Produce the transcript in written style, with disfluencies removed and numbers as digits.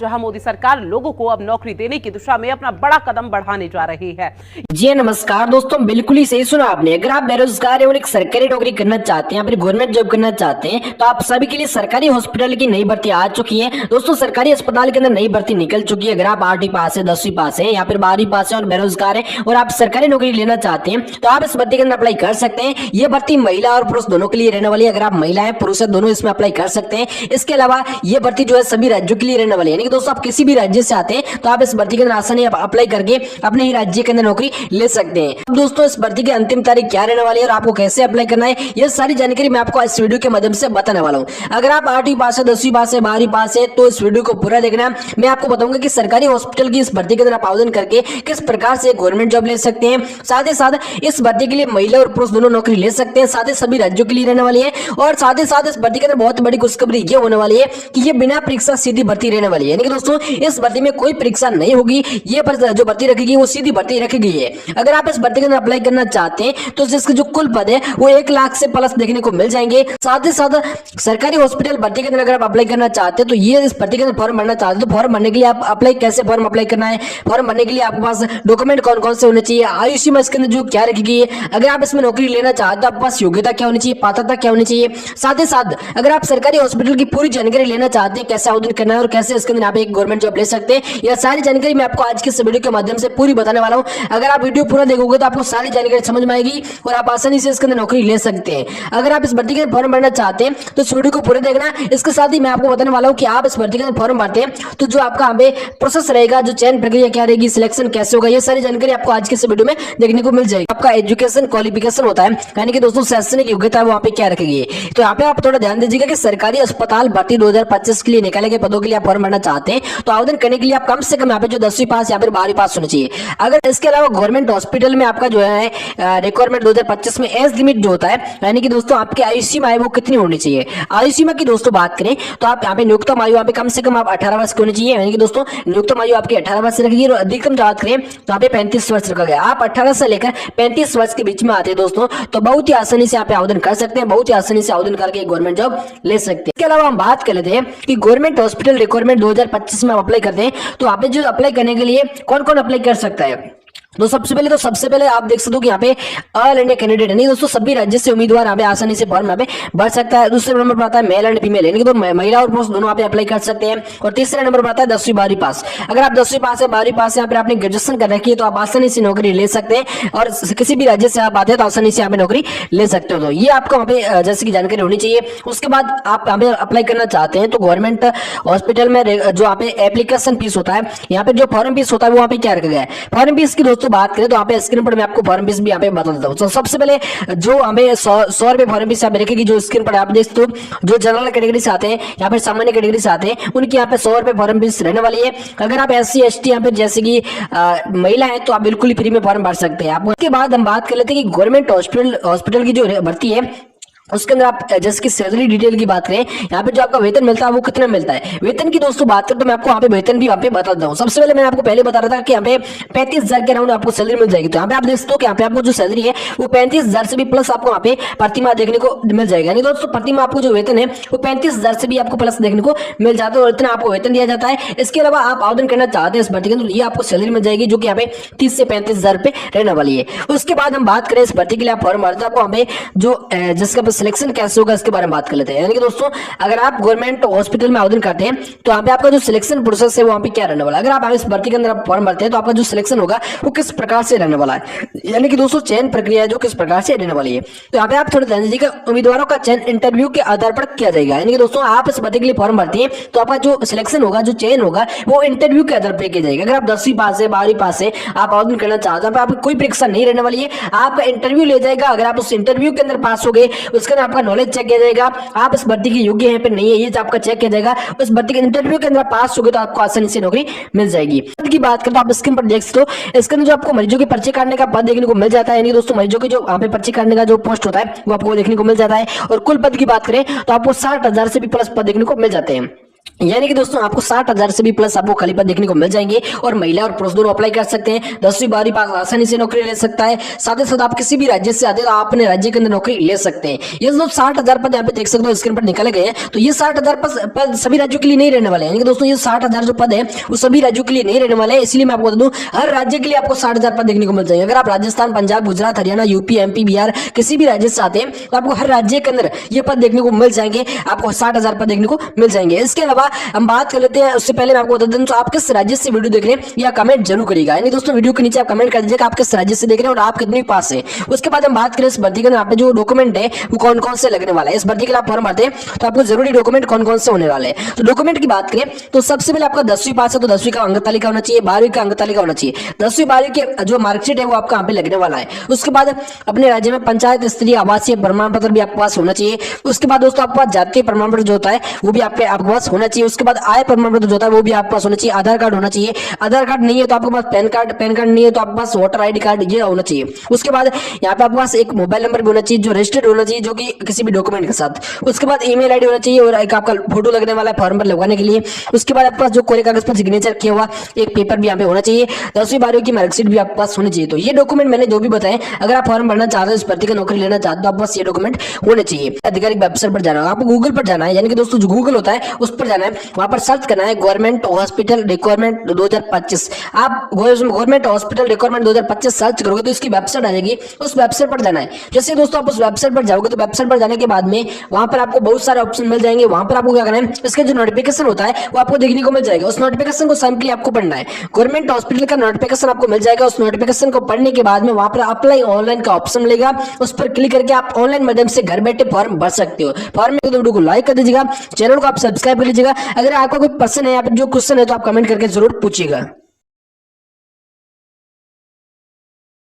जहां मोदी सरकार लोगों को अब नौकरी देने की दिशा में अपना बड़ा कदम बढ़ाने जा रही है। जी नमस्कार दोस्तों, बिल्कुल ही सही सुना आपने। अगर आप बेरोजगार और एक सरकारी नौकरी करना चाहते हैं, फिर गवर्नमेंट जॉब करना चाहते हैं, तो आप सभी के लिए सरकारी हॉस्पिटल की नई भर्ती आ चुकी है। दोस्तों सरकारी अस्पताल के अंदर नई भर्ती निकल चुकी है। अगर आप 8वीं पास है, 10वीं पास है या फिर 12वीं पास है और बेरोजगार है और आप सरकारी नौकरी लेना चाहते हैं, तो आप इस भर्ती के अंदर अप्लाई कर सकते हैं। ये भर्ती महिला और पुरुष दोनों के लिए रहने वाली है। अगर आप महिला है, पुरुष है, दोनों इसमें अप्लाई कर सकते हैं। इसके अलावा ये भर्ती जो है सभी राज्यों के लिए रहने वाली है, यानी कि दोस्तों आप किसी भी राज्य से आते हैं तो आप इस भर्ती के अंदर आसानी अप्लाई करके अपने ही राज्य के अंदर नौकरी ले सकते हैं। अब दोस्तों इस भर्ती की अंतिम तारीख क्या रहने वाली है और आपको कैसे अप्लाई करना है, यह सारी जानकारी मैं आपको इस वीडियो के माध्यम से बताने वाला हूं। अगर आप 8वीं पास है, 10वीं पास है, 12वीं पास है, तो इस वीडियो को पूरा देखना। मैं आपको बताऊंगा कि सरकारी हॉस्पिटल की इस भर्ती के अंदर आप आवेदन करके किस प्रकार से गवर्नमेंट जॉब ले सकते हैं। साथ ही साथ इस भर्ती के लिए महिला और पुरुष दोनों नौकरी ले सकते हैं। साथ ही सभी राज्यों के लिए रहने वाली है और साथ ही साथ इस भर्ती के अंदर बहुत बड़ी खुशखबरी ये होने वाली है कि ये बिना परीक्षा सीधी भर्ती रहने वाली है, यानी कि दोस्तों इस भर्ती में कोई परीक्षा नहीं होगी। ये जो भर्ती रखेगी वो सीधी भर्ती रखी गई है। अगर आप इस भर्ती के अंदर अप्लाई करना चाहते हैं तो इसके जो कुल पद है वो 1 लाख से प्लस देखने को मिल जाएंगे। साथ ही साथ सरकारी हॉस्पिटल भर्ती के अंदर अगर आप अप्लाई करना चाहते हैं तो ये इस भर्ती के अंदर फॉर्म भरना चाहते हैं तो फॉर्म भरने के लिए आप फॉर्म अप्लाई करना है। फॉर्म भरने के लिए आपके पास डॉक्यूमेंट कौन कौन से होने चाहिए, आयु सीमा इसके अंदर जो क्या रखी गई है, अगर आप इसमें नौकरी लेना चाहते हैं तो आपके पास योग्यता क्या होनी चाहिए, पात्रता क्या होनी चाहिए। साथ ही साथ अगर आप सरकारी हॉस्पिटल की पूरी जानकारी लेना चाहते हैं, कैसे आवेदन करना है और कैसे इसके अंदर आप एक गवर्नमेंट जॉब ले सकते हैं, यह सारी जानकारी मैं आपको आज के इस वीडियो के माध्यम से पूरी बताने वाला हूं। अगर आप वीडियो पूरा देखोगे तो आपको सारी जानकारी समझ में आएगी और आप आसानी से इसके अंदर नौकरी ले सकते हैं। अगर आप इस भर्ती के फॉर्म भरना चाहते हैं तो इस वीडियो को पूरा देखना। इसके साथ ही मैं आपको बताने वाला हूं कि आप इस भर्ती के फॉर्म भरते हैं तो जो आपका यहाँ पे प्रोसेस रहेगा, जो चयन प्रक्रिया क्या रहेगी, सिलेक्शन कैसे होगा, ये सारी जानकारी आपको आज के इस वीडियो में देखने को मिल जाएगी। आपका एजुकेशन क्वालिफिकेशन होता है, यानी कि दोस्तों शैक्षणिक योग्यता वहाँ पे क्या रखेगी। तो यहाँ पे आप थोड़ा ध्यान दीजिएगा कि सरकारी अस्पताल भर्ती 2025 के लिए निकाले गए पदों के लिए आप फॉर्म भरना चाहते हैं तो आवेदन करने के लिए आप कम से कम यहाँ पे जो 10वीं पास या फिर 12वीं पास होनी चाहिए। अगर इसके अलावा गवर्नमेंट हॉस्पिटल में आपका जो है रिक्वायरमेंट 2025 में एज लिमिट जो होता है, यानी कि दोस्तों आपकी आयु सीमा है वो कितनी होनी चाहिए। आयु सीमा की दोस्तों बात करें तो आप यहाँ पे न्यूनतम आयु यहाँ पे कम से कम आप 18 वर्ष की होनी चाहिए, यानी कि दोस्तों न्यूनतम आयु आपकी 18 वर्ष रखी और अधिकतम बात करें तो यहाँ पे 35 वर्ष रखा गया। आप 18 से लेकर 35 वर्ष के बीच में आते हैं दोस्तों तो बहुत ही आसानी से आप आवेदन कर सकते हैं, बहुत ही आसानी से आवेदन करके गवर्नमेंट जॉब ले सकते हैं। इसके अलावा हम बात कर लेते हैं कि गवर्नमेंट हॉस्पिटल रिक्वायरमेंट 2025 में आप अप्लाई करते हैं तो आप जो अप्लाई करने के लिए कौन कौन अप्लाई कर सकता है। तो सबसे पहले आप देख सकते हो कि यहाँ पे ऑल इंडिया कैंडिडेट नहीं दोस्तों, सभी राज्य से उम्मीदवार यहाँ पे आसानी से फॉर्म यहाँ पे भर सकता है। दूसरे नंबर पर आता है मेल एंड फीमेल, यानी कि तो महिला और पुरुष दोनों यहाँ पे अप्लाई कर सकते हैं। और तीसरे नंबर पर आता है 10वीं 12वीं पास। अगर आप 10वीं पास है, 12वीं पास यहाँ पे आपने ग्रेजुएशन कर रखी है तो आप आसानी से नौकरी ले सकते हैं और किसी भी राज्य से आप आते हैं तो आसानी से यहाँ पे नौकरी ले सकते हो। तो ये आपको वहाँ पे जैसे की जानकारी होनी चाहिए। उसके बाद आप यहाँ पे अप्लाई करना चाहते हैं तो गवर्नमेंट हॉस्पिटल में जो यहाँ पे एप्लीकेशन फीस होता है, यहाँ पे जो फॉर्म फीस होता है वो वहाँ पे क्या रखा गया है। फॉर्म फीस की दोस्तों बात करें तो यहाँ पे स्क्रीन पर मैं आपको फॉर्म फीस भी यहाँ पे बता देता हूँ। तो सबसे पहले जो हमें 100 रुपए फॉर्म फीस यहाँ पे रखेगी, जो स्क्रीन पर आप देख सकते हो, जो जनरल कैटेगरी से आते हैं यहाँ पे सामान्य कैटेगरी से आते हैं उनकी यहाँ पे 100 रुपए फॉर्म फीस रहने वाली है। अगर आप SC ST यहाँ पे जैसे कि महिला है तो आप बिल्कुल ही फ्री में फॉर्म भर सकते हैं। आपको उसके बाद हम बात कर लेते हैं कि गवर्नमेंट हॉस्पिटल की जो भर्ती है उसके अंदर आप जैसे कि सैलरी डिटेल की बात करें, यहाँ पे जो आपका वेतन मिलता है वो कितना मिलता है। वेतन की दोस्तों बात करें तो मैं आपको यहाँ पे वेतन भी यहाँ पे बता देता हूँ। सबसे पहले मैं आपको पहले बता रहा था कि यहाँ पे 35,000 के अराउंड आपको सैलरी मिल जाएगी। तो यहाँ पे आप देख सकते हो कि यहाँ पे आपको जो सैलरी है वो 35,000 से भी प्लस आपको यहाँ पे प्रतिमाह देखने को मिल जाएगा। यानी दोस्तों प्रतिमाह आपको जो वेतन है वो 35,000 से भी आपको प्लस देखने को मिल जाता है और इतना आपको वेतन दिया जाता है। इसके अलावा आप आवेदन करना चाहते हैं इस भर्ती के तो ये आपको सैलरी मिल जाएगी जो कि यहाँ पे 30 से 35,000 रुपए रहने वाली है। उसके बाद हम बात करें इस भर्ती के लिए आप फॉर्म भरते हैं, आपको हमें जो जिसका सिलेक्शन कैसे होगा इसके बारे में बात कर लेते हैं। यानी कि दोस्तों अगर आप गवर्नमेंट हॉस्पिटल में आवेदन करते हैं तो यहाँ पे आपका जो सिलेक्शन प्रोसेस है वहाँ पे क्या रहने वाला है। अगर आप इस भर्ती के अंदर फॉर्म भरते हैं तो आपका जो सिलेक्शन होगा वो किस प्रकार से रहने वाला है, यानी कि दोस्तों चयन प्रक्रिया जो किस प्रकार से रहने वाली है। तो यहाँ पे आप थोड़ा ध्यान दीजिएगा, उम्मीदवारों का चयन इंटरव्यू के आधार पर किया जाएगा। यानी कि दोस्तों आप इस भर्ती के लिए फॉर्म भरते हैं तो आपका जो सिलेक्शन होगा, जो चयन होगा वो इंटरव्यू के आधार पर किया जाएगा। अगर आप 10वीं पास है, 12वीं पास है, आप आवेदन करना चाहते हैं, आपकी कोई परीक्षा नहीं रहने वाली है, आपका इंटरव्यू ले जाएगा। अगर आप उस इंटरव्यू के अंदर पास हो गए उसके अंदर आपका नॉलेज चेक किया जाएगा, आप इस भर्ती के योग्य हैं फिर नहीं है ये आपका चेक किया जाएगा। उस भर्ती के इंटरव्यू के अंदर पास हो गए तो आपको आसानी से नौकरी मिल जाएगी। पद की बात करें तो आप स्क्रीन पर देख सकते हो, इसके अंदर जो आपको मरीजों के पर्चे काटने का पद देखने को मिल जाता है। यानी दोस्तों मरीजों के जो यहाँ पे पर्चे काटने का जो पोस्ट होता है वो आपको देखने को मिल जाता है। और कुल पद की बात करें तो आपको 60,000 से भी प्लस पद देखने को मिल जाते हैं। यानी कि दोस्तों आपको 60,000 से भी प्लस आपको खाली पद देखने को मिल जाएंगे और महिला और पुरुष दोनों अप्लाई कर सकते हैं। 10वीं 12वीं पास आसानी से नौकरी ले सकता है। साथ ही साथ आप किसी भी राज्य से आते हैं तो आप अपने राज्य के अंदर नौकरी ले सकते हैं। ये दोस्तों 60,000 पद यहाँ पे देख सकते हो स्क्रीन पर निकाले गए हैं। तो ये 60,000 पद सभी राज्यों के लिए नहीं रहने वाले हैं। यानी कि दोस्तों ये 60,000 जो पद है वो सभी राज्यों के लिए नहीं रहने वाले हैं। इसलिए मैं आपको बता दूं हर राज्य के लिए आपको 60,000 पद देखने को मिल जाएंगे। अगर आप राजस्थान, पंजाब, गुजरात, हरियाणा, यूपी, एमपी, बिहार किसी भी राज्य से आते हैं तो आपको हर राज्य के अंदर ये पद देखने को मिल जाएंगे। आपको 60,000 पद देखने को मिल जाएंगे। इसके अलावा हम बात कर लेते हैं, उससे पहले मैं आपको बता दूं तो आप किस राज्य से वीडियो देख रहे हैं या कमेंट जरूर करिएगा। यानी दोस्तों वीडियो के नीचे आप कमेंट कर दीजिएगा आप किस राज्य से देख रहे हैं और आप कितने पास है। उसके बाद हम बात करें इस भर्ती के अंदर आपने जो डॉक्यूमेंट है वो कौन कौन से लगने वाला है। इस भर्ती के लिए आप फॉर्म भरते हैं तो आपको जरूरी डॉक्यूमेंट कौन कौन से होने वाले हैं। तो डॉक्यूमेंट की बात करें तो सबसे पहले आपका 10वीं पास है तो 10वीं का अंक तालिका होना चाहिए, 12वीं का अंक तालिका होना चाहिए। 10वीं 12वीं के जो मार्कशीट है वो आपका यहाँ पे लगने वाला है। उसके बाद अपने राज्य में पंचायत स्तरीय आवासीय प्रमाण पत्र भी आपके पास होना चाहिए। उसके बाद दोस्तों आपके पास जातीय प्रमाण पत्र जो होता है वो भी आपके पास होना चाहिए। उसके बाद आय प्रमाण पत्र जो होता है वो भी आपके पास होना चाहिए। आधार कार्ड होना चाहिए। आधार कार्ड नहीं है तो आपके पास पैन कार्ड, पैन कार्ड नहीं है तो आपके पास वोटर आईडी कार्ड ये होना चाहिए। उसके बाद यहाँ पे आपके पास एक मोबाइल नंबर भी होना चाहिए जो रजिस्टर्ड होना चाहिए जो कि किसी भी डॉक्यूमेंट के साथ। उसके बाद ईमेल आईडी होना चाहिए और एक आपका फोटो लगने वाला है फॉर्म पर लगवाने के लिए। उसके बाद आपके पास जो कोरे कागज पर सिग्नेचर किया हुआ एक पेपर भी यहाँ पे होना चाहिए। 10वीं 12वीं की मार्कशीट भी आपके पास होनी चाहिए। तो ये डॉक्यूमेंट मैंने जो भी बताए, अगर आप फॉर्म भरना चाहते हो इस भर्ती की नौकरी लेना चाहते हो तो आपके पास ये डॉक्यूमेंट होने चाहिए। आधिकारिक वेबसाइट पर जाना है, आपको गूगल पर जाना है। यानी कि दोस्तों जो गूगल होता है उस पर जाना है, वहां पर सर्च करना है गवर्नमेंट हॉस्पिटल रिक्वायरमेंट 2025। आप गवर्नमेंट हॉस्पिटल रिक्वायरमेंट 2025 सर्च करोगे तो इसकी वेबसाइट आ जाएगी। उस वेबसाइट पर जाना है। जैसे दोस्तों आप उस वेबसाइट पर जाओगे तो वेबसाइट पर जाने के बाद में वहां पर आपको बहुत सारे ऑप्शन मिल जाएंगे। वहां पर आपको क्या करना है, इसका जो नोटिफिकेशन होता है वो आपको देखने को मिल जाएगा। उस नोटिफिकेशन को सिंपली आपको पढ़ना है। गवर्नमेंट हॉस्पिटल का नोटिफिकेशन आपको मिल जाएगा। उस नोटिफिकेशन को पढ़ने के बाद में वहां पर अप्लाई ऑनलाइन का ऑप्शन मिलेगा। उस पर क्लिक करके आप ऑनलाइन माध्यम से घर बैठे फॉर्म भर सकते हो। फॉर्म में तो वीडियो को लाइक कर दीजिएगा, चैनल को आप सब्सक्राइब कर लीजिएगा। अगर आपका कोई प्रश्न है या फिर जो क्वेश्चन है तो आप कमेंट करके जरूर पूछिएगा।